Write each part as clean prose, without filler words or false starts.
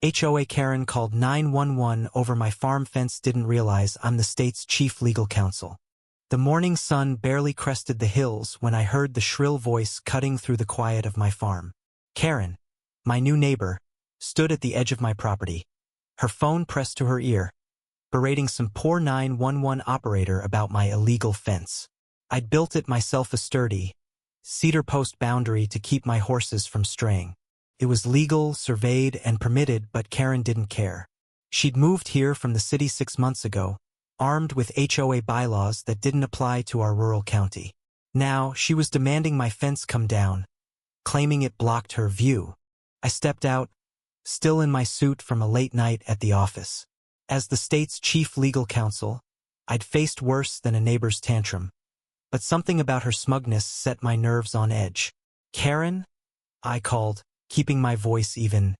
HOA Karen called 911 over my farm fence. Didn't realize I'm the state's chief legal counsel. The morning sun barely crested the hills when I heard the shrill voice cutting through the quiet of my farm. Karen, my new neighbor, stood at the edge of my property, her phone pressed to her ear, berating some poor 911 operator about my illegal fence. I'd built it myself, a sturdy, cedar post boundary to keep my horses from straying. It was legal, surveyed, and permitted, but Karen didn't care. She'd moved here from the city 6 months ago, armed with HOA bylaws that didn't apply to our rural county. Now, she was demanding my fence come down, claiming it blocked her view. I stepped out, still in my suit from a late night at the office. As the state's chief legal counsel, I'd faced worse than a neighbor's tantrum. But something about her smugness set my nerves on edge. Karen? I called, keeping my voice even.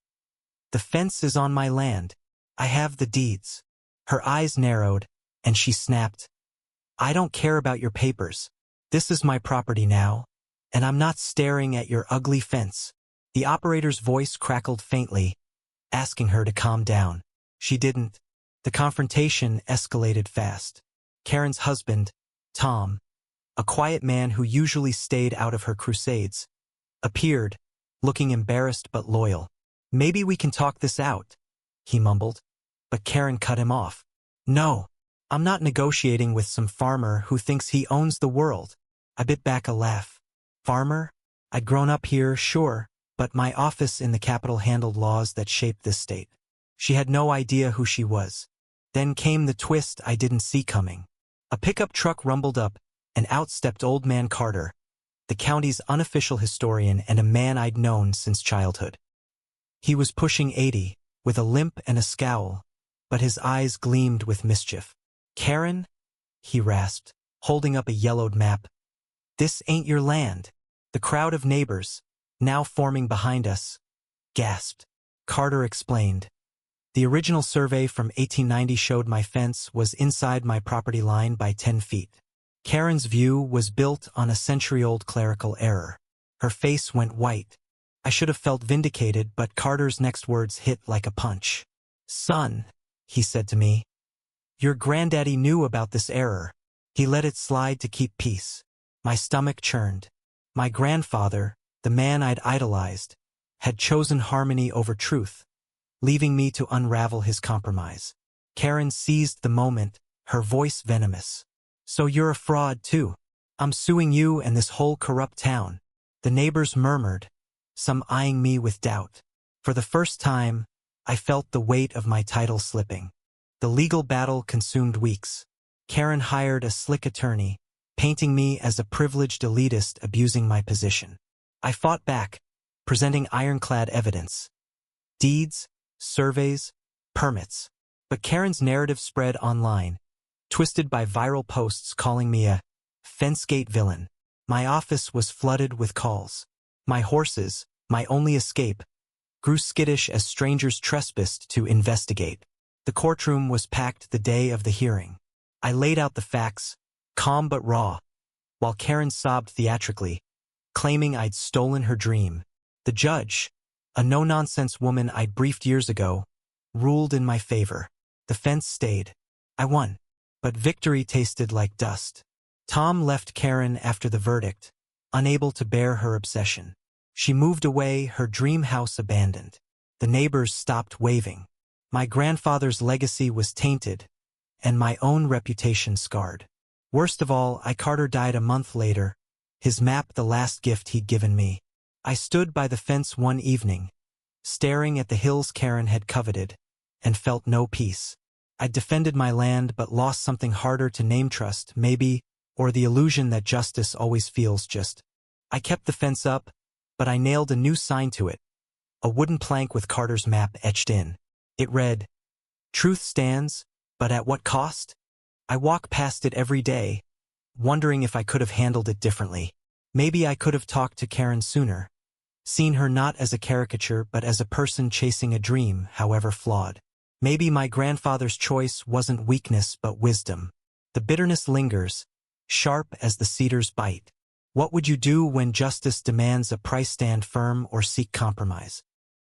The fence is on my land. I have the deeds. Her eyes narrowed, and she snapped. I don't care about your papers. This is my property now, and I'm not staring at your ugly fence. The operator's voice crackled faintly, asking her to calm down. She didn't. The confrontation escalated fast. Karen's husband, Tom, a quiet man who usually stayed out of her crusades, appeared, looking embarrassed but loyal. Maybe we can talk this out, he mumbled. But Karen cut him off. No, I'm not negotiating with some farmer who thinks he owns the world. I bit back a laugh. Farmer? I'd grown up here, sure, but my office in the Capitol handled laws that shaped this state. She had no idea who she was. Then came the twist I didn't see coming. A pickup truck rumbled up, and out stepped Old Man Carter, the county's unofficial historian and a man I'd known since childhood. He was pushing 80, with a limp and a scowl, but his eyes gleamed with mischief. Karen? He rasped, holding up a yellowed map. This ain't your land. The crowd of neighbors, now forming behind us, gasped. Carter explained. The original survey from 1890 showed my fence was inside my property line by 10 feet. Karen's view was built on a century-old clerical error. Her face went white. I should have felt vindicated, but Carter's next words hit like a punch. Son, he said to me, your granddaddy knew about this error. He let it slide to keep peace. My stomach churned. My grandfather, the man I'd idolized, had chosen harmony over truth, leaving me to unravel his compromise. Karen seized the moment, her voice venomous. So you're a fraud too. I'm suing you and this whole corrupt town. The neighbors murmured, some eyeing me with doubt. For the first time, I felt the weight of my title slipping. The legal battle consumed weeks. Karen hired a slick attorney, painting me as a privileged elitist abusing my position. I fought back, presenting ironclad evidence. Deeds, surveys, permits. But Karen's narrative spread online, twisted by viral posts calling me a fencegate villain. My office was flooded with calls. My horses, my only escape, grew skittish as strangers trespassed to investigate. The courtroom was packed the day of the hearing. I laid out the facts, calm but raw, while Karen sobbed theatrically, claiming I'd stolen her dream. The judge, a no-nonsense woman I'd briefed years ago, ruled in my favor. The fence stayed. I won. But victory tasted like dust. Tom left Karen after the verdict, unable to bear her obsession. She moved away, her dream house abandoned. The neighbors stopped waving. My grandfather's legacy was tainted, and my own reputation scarred. Worst of all, Carter died a month later, his map the last gift he'd given me. I stood by the fence one evening, staring at the hills Karen had coveted, and felt no peace. I'd defended my land but lost something harder to name, trust, maybe, or the illusion that justice always feels just. I kept the fence up, but I nailed a new sign to it, a wooden plank with Carter's map etched in. It read, "Truth stands, but at what cost?" I walk past it every day, wondering if I could have handled it differently. Maybe I could have talked to Karen sooner, seen her not as a caricature but as a person chasing a dream, however flawed. Maybe my grandfather's choice wasn't weakness but wisdom. The bitterness lingers, sharp as the cedar's bite. What would you do when justice demands a price? Stand firm or seek compromise?